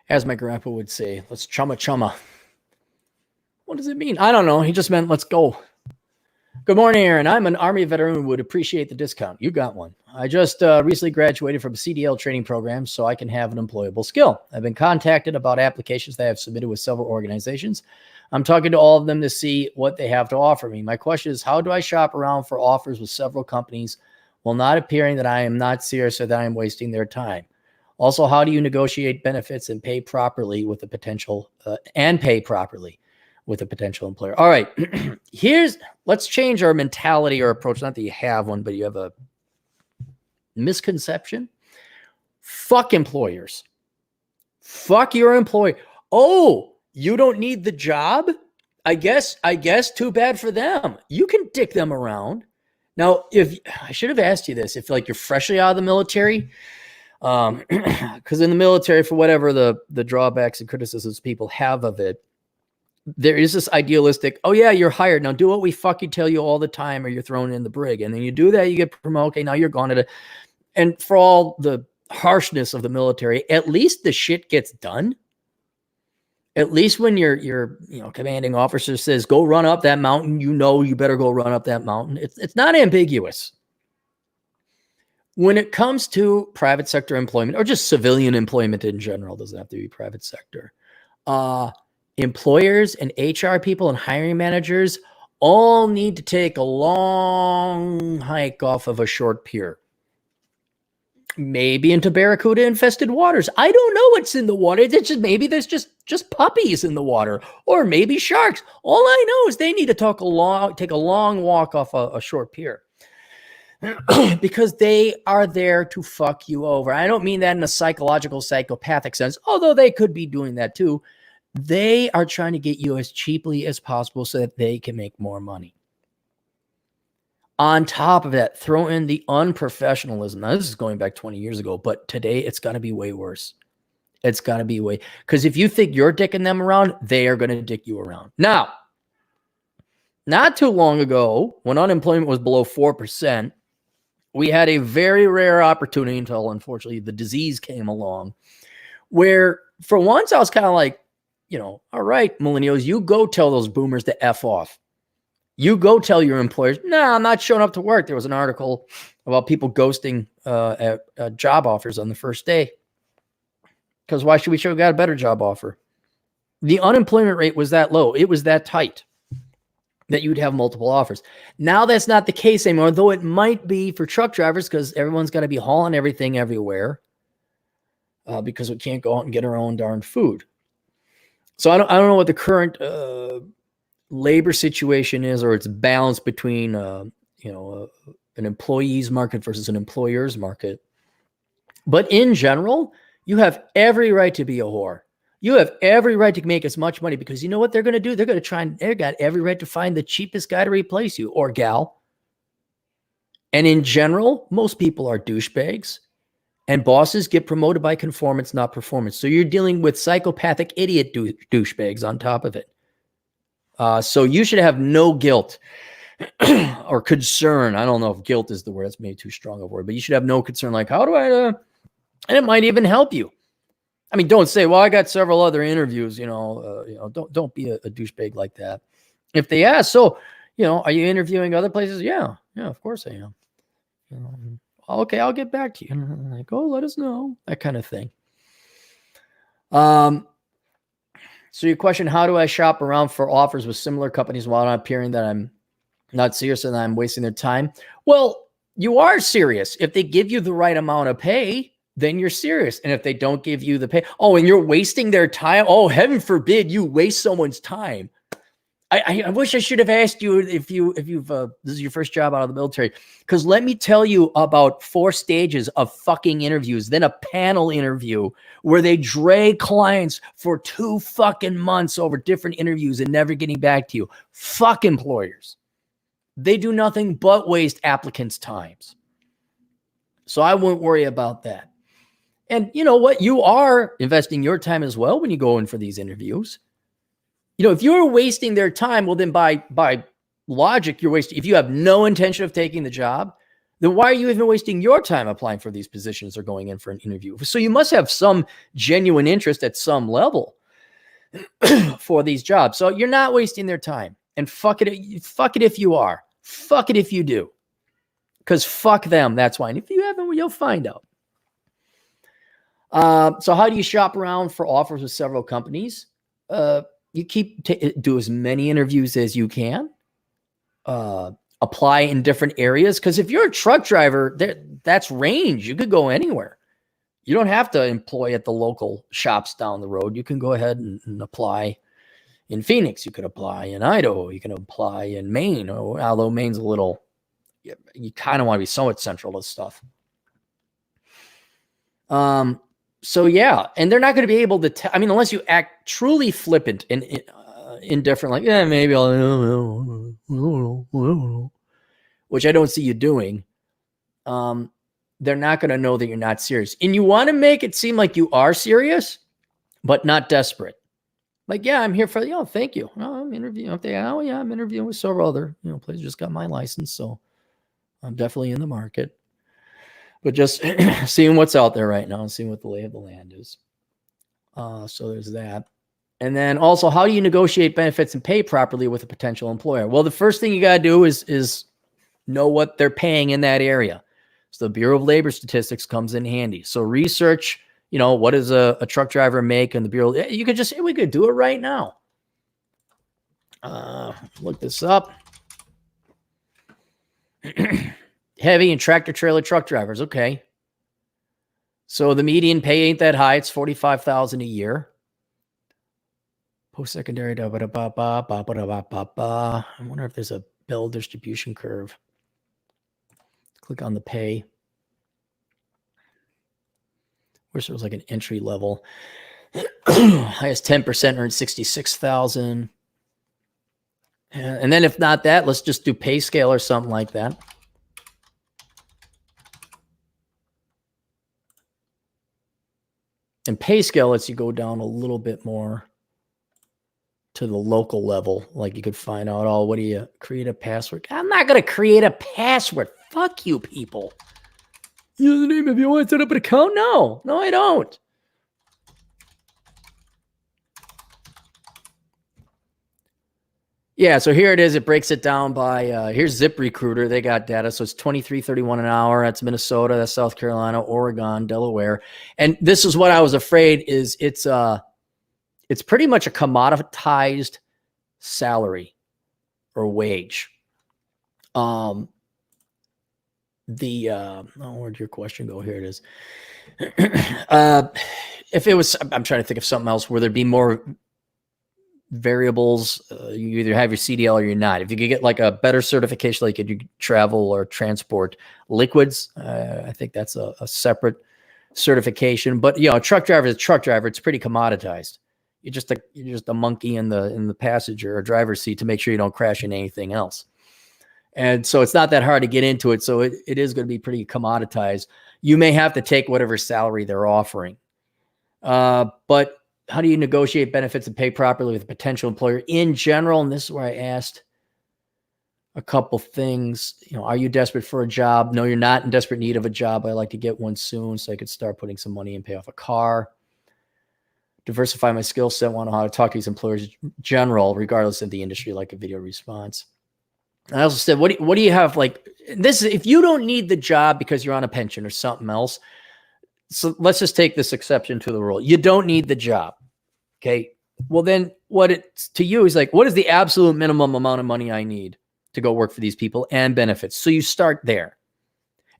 As my grandpa would say, let's chumma chumma. What does it mean? I don't know. He just meant let's go. Good morning, Aaron. I'm an Army veteran and would appreciate the discount. You got one. I just recently graduated from a CDL training program so I can have an employable skill. I've been contacted about applications that I have submitted with several organizations. I'm talking to all of them to see what they have to offer me. My question is, how do I shop around for offers with several companies while not appearing that I am not serious or that I am wasting their time? Also, how do you negotiate benefits and pay properly with a potential employer? All right, let's change our mentality or approach. Not that you have one, but you have a misconception. Fuck employers. Fuck your employer. Oh, you don't need the job? I guess too bad for them. You can dick them around. Now, if I should have asked you this, if like you're freshly out of the military, because in the military, for whatever the drawbacks and criticisms people have of it, there is this idealistic, oh yeah, you're hired. Now do what we fucking tell you all the time or you're thrown in the brig. And then you do that, you get promoted. Okay, now you're gone. And for all the harshness of the military, at least the shit gets done. At least when your commanding officer says, go run up that mountain, you better go run up that mountain. It's not ambiguous. When it comes to private sector employment or just civilian employment in general, doesn't have to be private sector. Employers and HR people and hiring managers all need to take a long hike off of a short pier. Maybe into barracuda infested waters. I don't know what's in the water. It's just maybe there's just puppies in the water, or maybe sharks. All I know is they need to take a long walk off a short pier. Because they are there to fuck you over. I don't mean that in a psychological, psychopathic sense, although they could be doing that too. They are trying to get you as cheaply as possible so that they can make more money. On top of that, throw in the unprofessionalism. Now, this is going back 20 years ago, but today it's got to be way worse. It's got to be way, because if you think you're dicking them around, they are going to dick you around. Now, not too long ago, when unemployment was below 4%, we had a very rare opportunity until, unfortunately, the disease came along, where for once I was kind of like, all right, millennials, you go tell those boomers to F off. You go tell your employers, no, I'm not showing up to work. There was an article about people ghosting at job offers on the first day. Because why should we show you got a better job offer? The unemployment rate was that low. It was that tight that you'd have multiple offers. Now that's not the case anymore, though it might be for truck drivers because everyone's got to be hauling everything everywhere because we can't go out and get our own darn food. So I don't know what the current labor situation is, or its balance between an employee's market versus an employer's market. But in general, you have every right to be a whore. You have every right to make as much money because you know what they're going to do? They're going to try and they've got every right to find the cheapest guy to replace you or gal. And in general, most people are douchebags. And bosses get promoted by conformance, not performance. So you're dealing with psychopathic idiot douchebags on top of it. So you should have no guilt or concern. I don't know if guilt is the word. That's maybe too strong a word. But you should have no concern like, how do I... and it might even help you. I mean, don't say, well, I got several other interviews. Don't be a douchebag like that. If they ask, so, are you interviewing other places? Yeah, of course I am. Okay, I'll get back to you. And like, oh, let us know. That kind of thing. So your question, how do I shop around for offers with similar companies while not appearing that I'm not serious and I'm wasting their time? Well, you are serious. If they give you the right amount of pay, then you're serious. And if they don't give you the pay, and you're wasting their time. Oh, heaven forbid you waste someone's time. I wish I should have asked you if you've this is your first job out of the military, because let me tell you about 4 stages of fucking interviews, then a panel interview where they drag clients for 2 fucking months over different interviews and never getting back to you. Fuck employers. They do nothing but waste applicants' times. So I won't worry about that. And you know what? You are investing your time as well when you go in for these interviews. If you're wasting their time, well, then by logic, you're wasting. If you have no intention of taking the job, then why are you even wasting your time applying for these positions or going in for an interview? So you must have some genuine interest at some level for these jobs. So you're not wasting their time. And fuck it if you are. Fuck it if you do. Because fuck them. That's why. And if you haven't, you'll find out. So how do you shop around for offers with several companies? You do as many interviews as you can. Apply in different areas. Because if you're a truck driver, that's range. You could go anywhere. You don't have to employ at the local shops down the road. You can go ahead and apply in Phoenix. You could apply in Idaho. You can apply in Maine. Although Maine's a little, you kind of want to be somewhat central to stuff. So yeah, and they're not going to be able to I mean, unless you act truly flippant and indifferent, like, yeah, maybe I'll, which I don't see you doing. They're not going to know that you're not serious. And you want to make it seem like you are serious, but not desperate. Like, yeah, I'm here for, thank you. I'm interviewing. I'm interviewing with several other, places. Just got my license, so I'm definitely in the market. But just seeing what's out there right now and seeing what the lay of the land is. So there's that. And then also, how do you negotiate benefits and pay properly with a potential employer? Well, the first thing you got to do is know what they're paying in that area. So the Bureau of Labor Statistics comes in handy. So research, what does a truck driver make in the Bureau? You could just, we could do it right now. Look this up. Heavy and tractor trailer truck drivers. Okay. So the median pay ain't that high. It's $45,000 a year. Post-secondary. I wonder if there's a bill distribution curve. Click on the pay. Wish there was like an entry level. Highest 10% earned $66,000. And then if not that, let's just do pay scale or something like that. And pay scale lets you go down a little bit more to the local level. Like you could find out, what do you create a password? I'm not going to create a password. Fuck you people. Username if you want to set up an account? No, I don't. Yeah, so here it is. It breaks it down by, here's ZipRecruiter. They got data. So it's $23.31 an hour. That's Minnesota, that's South Carolina, Oregon, Delaware. And this is what I was afraid is it's pretty much a commoditized salary or wage. Where'd your question go? Here it is. If it was, I'm trying to think of something else where there'd be more variables. You either have your CDL or you're not. If you could get like a better certification, like you travel or transport liquids, I think that's a separate certification. But a truck driver is a truck driver. It's pretty commoditized. You're just a monkey in the passenger or driver's seat to make sure you don't crash into anything else. And so it's not that hard to get into it. So it is going to be pretty commoditized. You may have to take whatever salary they're offering. But how do you negotiate benefits and pay properly with a potential employer in general? And this is where I asked a couple things. Are you desperate for a job? No, you're not in desperate need of a job. I'd like to get one soon so I could start putting some money and pay off a car. Diversify my skill set. Want to know how to talk to these employers in general, regardless of the industry, like a video response. I also said, what do you have like this? If you don't need the job because you're on a pension or something else, so let's just take this exception to the rule. You don't need the job. Okay. Well, then what it's to you is like, what is the absolute minimum amount of money I need to go work for these people and benefits? So you start there.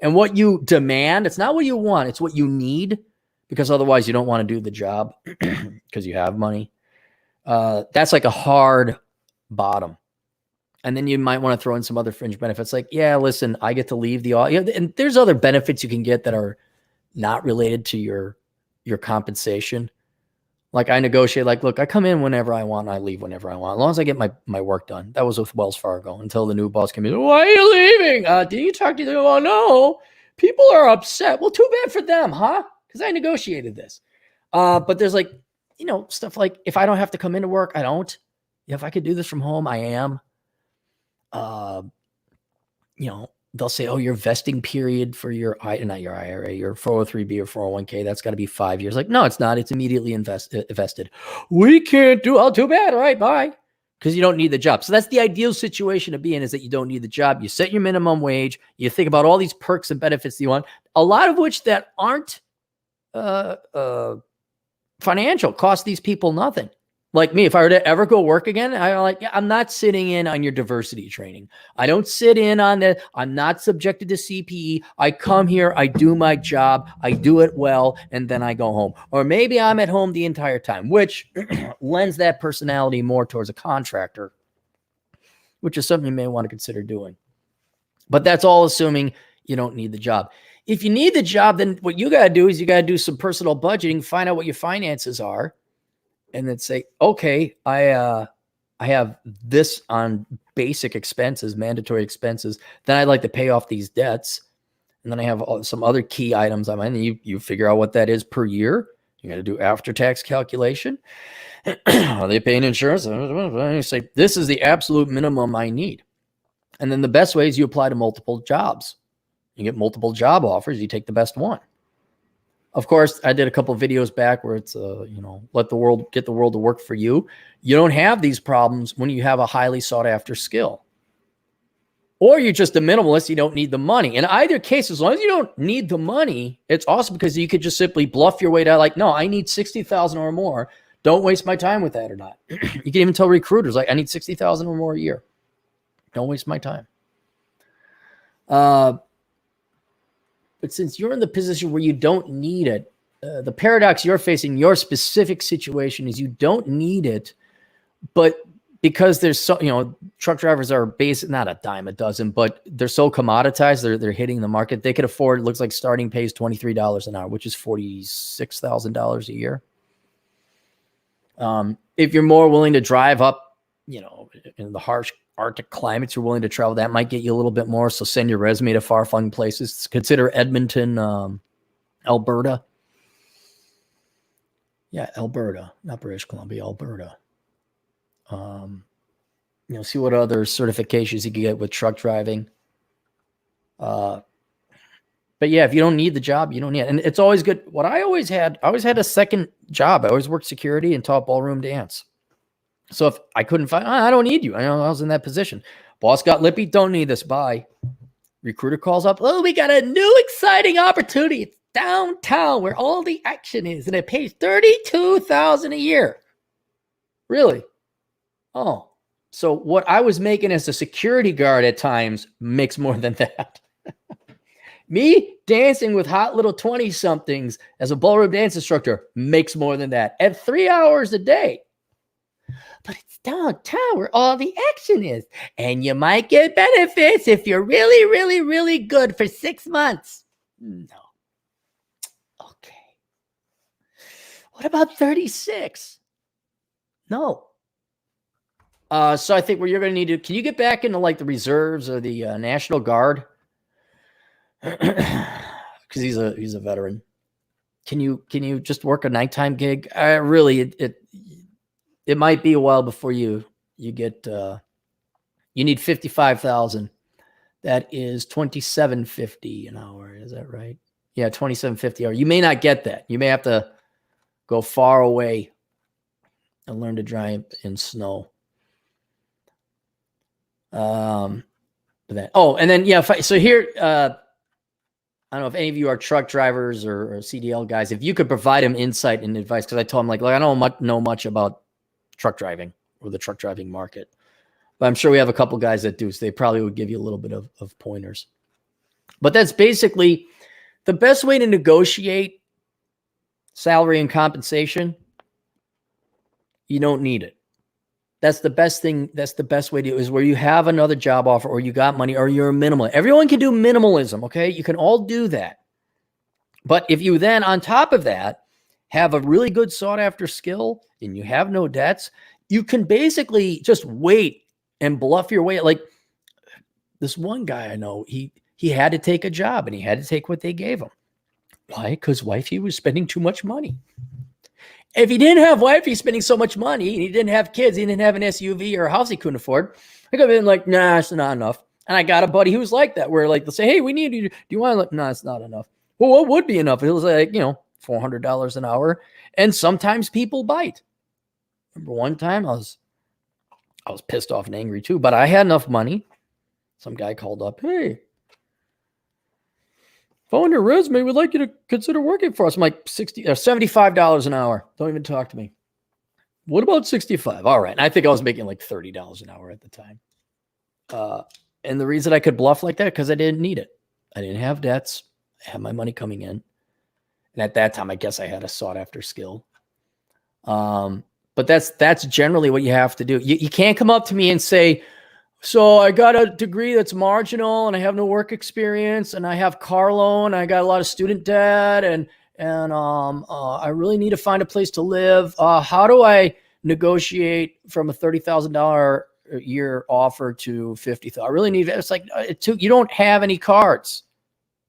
And what you demand, it's not what you want, it's what you need, because otherwise you don't want to do the job because you have money. That's like a hard bottom. And then you might want to throw in some other fringe benefits. Like, yeah, listen, I get to leave and there's other benefits you can get that are not related to your compensation. Like I negotiate, like, look, I come in whenever I want and I leave whenever I want, as long as I get my work done. That was with Wells Fargo until the new boss came in. Why are you leaving? Did you talk to them? Oh, no. People are upset. Well, too bad for them, huh? Because I negotiated this. But there's like, stuff like if I don't have to come into work, I don't. If I could do this from home, I am. they'll say, oh, your vesting period for your, not your IRA, your 403B or 401k, that's got to be 5 years. Like, no, it's not. It's immediately invested. We can't do, oh, too bad. All right, bye. Because you don't need the job. So that's the ideal situation to be in, is that you don't need the job. You set your minimum wage. You think about all these perks and benefits that you want, a lot of which that aren't financial, cost these people nothing. Like me, if I were to ever go work again, I'm not sitting in on your diversity training. I don't sit in on that. I'm not subjected to CPE. I come here, I do my job, I do it well, and then I go home. Or maybe I'm at home the entire time, which lends that personality more towards a contractor, which is something you may want to consider doing. But that's all assuming you don't need the job. If you need the job, then what you got to do is you got to do some personal budgeting, find out what your finances are, and then say, okay, I have this on basic expenses, mandatory expenses. Then I'd like to pay off these debts. And then I have some other key items on mine. And you figure out what that is per year. You got to do after-tax calculation. Are they paying insurance? You say, this is the absolute minimum I need. And then the best way is you apply to multiple jobs. You get multiple job offers. You take the best one. Of course, I did a couple of videos back where it's, get the world to work for you. You don't have these problems when you have a highly sought after skill. Or you're just a minimalist, you don't need the money. In either case, as long as you don't need the money, it's awesome because you could just simply bluff your way down like, no, I need 60,000 or more. Don't waste my time with that or not. You can even tell recruiters, like, I need 60,000 or more a year. Don't waste my time. But since you're in the position where you don't need it, the paradox you're facing, your specific situation is you don't need it, but because there's so, truck drivers are not a dime a dozen, but they're so commoditized, they're hitting the market. They could afford, it looks like starting pay is $23 an hour, which is $46,000 a year. If you're more willing to drive up, in the harsh Arctic climates, you're willing to travel, that might get you a little bit more. So send your resume to far-flung places. Consider Edmonton, Alberta. Yeah, Alberta, not British Columbia, Alberta. See what other certifications you can get with truck driving. But yeah, if you don't need the job, you don't need it. And it's always good. What I always had a second job. I always worked security and taught ballroom dance. So if I couldn't find, I don't need you. I know I was in that position. Boss got lippy. Don't need this. Bye. Recruiter calls up. Oh, we got a new exciting opportunity. It's downtown where all the action is, and it pays $32,000 a year. Really? Oh, so what I was making as a security guard at times makes more than that. Me dancing with hot little 20-somethings as a ballroom dance instructor makes more than that at 3 hours a day. But it's downtown where all the action is. And you might get benefits if you're really, really, really good for 6 months. No. Okay. What about 36? No. So I think what you're going to need to, can you get back into like the reserves or the National Guard? Because he's a veteran. Can you just work a nighttime gig? Really, it might be a while before you get. You need 55,000. That is $27.50 an hour. Is that right? Yeah, $27.50 an hour. You may not get that. You may have to go far away and learn to drive in snow. And then yeah. So here, I don't know if any of you are truck drivers or CDL guys. If you could provide them insight and advice, because I told them like I don't know much about truck driving or the truck driving market, but I'm sure we have a couple guys that do, so they probably would give you a little bit of pointers. But that's basically the best way to negotiate salary and compensation. You don't need it. That's the best thing. That's the best way to do is where you have another job offer or you got money or you're a minimalist. Everyone can do minimalism. Okay. You can all do that. But if you then on top of that have a really good sought after skill and you have no debts, you can basically just wait and bluff your way. Like this one guy I know, he had to take a job and he had to take what they gave him. Why? Because wifey was spending too much money. If he didn't have wifey spending so much money and he didn't have kids, he didn't have an SUV or a house he couldn't afford, I could have been like, nah, it's not enough. And I got a buddy who's like that, where like they'll say, hey, we need you. Do you want to? No, it's not enough. Well, what would be enough? It was like, $400 an hour. And sometimes people bite. Remember one time I was pissed off and angry too, but I had enough money. Some guy called up, hey, found your resume. We'd like you to consider working for us. I'm like $75 an hour. Don't even talk to me. What about 65? All right. And I think I was making like $30 an hour at the time. And the reason I could bluff like that, because I didn't need it. I didn't have debts. I had my money coming in. And at that time, I guess I had a sought after skill. But that's generally what you have to do. You can't come up to me and say, so I got a degree that's marginal and I have no work experience and I have car loan. I got a lot of student debt and I really need to find a place to live. How do I negotiate from a $30,000 a year offer to $50,000? I really need it. It's like, you don't have any cards.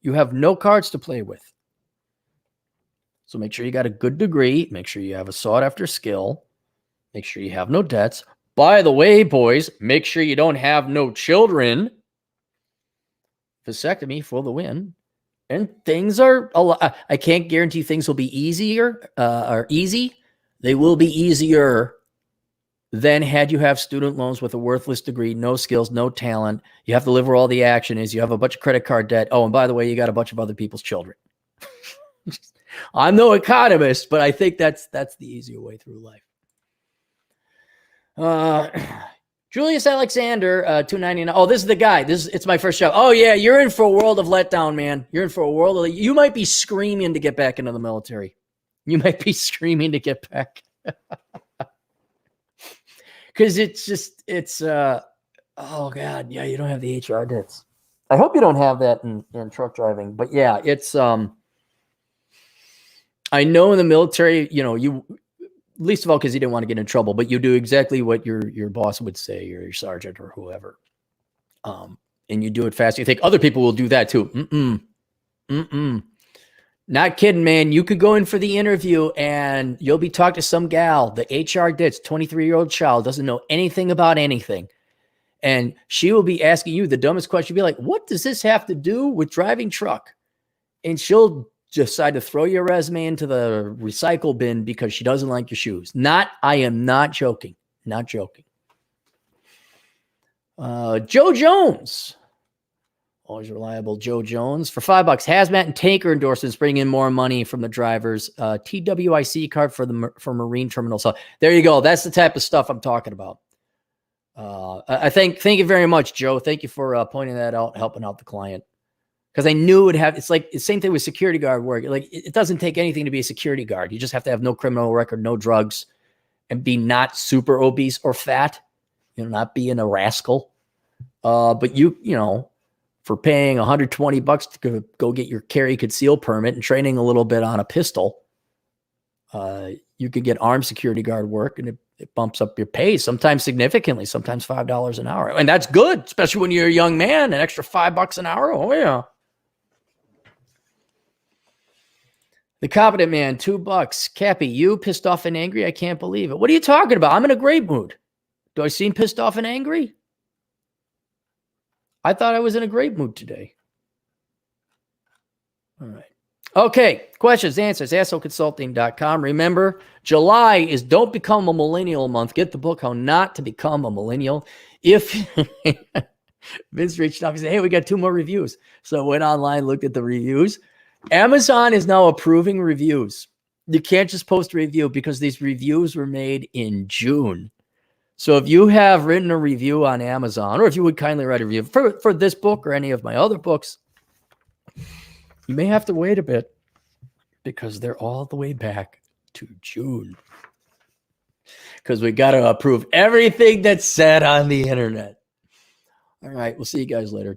You have no cards to play with. So make sure you got a good degree. Make sure you have a sought after skill. Make sure you have no debts. By the way, boys, make sure you don't have no children. Vasectomy for the win. And things are a lot. I can't guarantee things will be easier or easy. They will be easier than had you have student loans with a worthless degree, no skills, no talent. You have to live where all the action is. You have a bunch of credit card debt. Oh, and by the way, you got a bunch of other people's children. I'm no economist, but I think that's the easier way through life. Julius Alexander, $2.99. Oh, this is the guy. It's my first job. Oh yeah, you're in for a world of letdown, man. You're in for a world of. You might be screaming to get back into the military. You might be screaming to get back, because oh god, yeah, you don't have the HR debts. I hope you don't have that in truck driving, but yeah, it's I know in the military, you. Least of all because you didn't want to get in trouble, but you do exactly what your boss would say, or your sergeant or whoever. And you do it fast. You think other people will do that too. Not kidding, man. You could go in for the interview and you'll be talking to some gal, the HR ditch, 23-year-old child, doesn't know anything about anything. And she will be asking you the dumbest question. You'll be like, what does this have to do with driving truck? And she'll decide to throw your resume into the recycle bin because she doesn't like your shoes. I am not joking. Not joking. Joe Jones. Always reliable Joe Jones. For $5, hazmat and tanker endorsements bring in more money from the drivers. TWIC card for marine terminal. So there you go. That's the type of stuff I'm talking about. Thank you very much, Joe. Thank you for pointing that out, helping out the client. Because I knew it would have, it's like the same thing with security guard work. Like it doesn't take anything to be a security guard. You just have to have no criminal record, no drugs, and be not super obese or fat, not being a rascal. But for paying $120 to go get your carry conceal permit and training a little bit on a pistol, you could get armed security guard work, and it bumps up your pay, sometimes significantly, sometimes $5 an hour. And that's good, especially when you're a young man, an extra $5 an hour. Oh yeah. The Competent Man, $2. Cappy, you pissed off and angry? I can't believe it. What are you talking about? I'm in a great mood. Do I seem pissed off and angry? I thought I was in a great mood today. All right. Okay. Questions, answers, assholeconsulting.com. Remember, July is Don't Become a Millennial month. Get the book, How Not to Become a Millennial. If Vince reached out and said, hey, we got 2 more reviews. So I went online, looked at the reviews. Amazon is now approving reviews. You can't just post a review because these reviews were made in June. So if you have written a review on Amazon, or if you would kindly write a review for this book or any of my other books, you may have to wait a bit because they're all the way back to June. Because we got to approve everything that's said on the internet. All right. We'll see you guys later.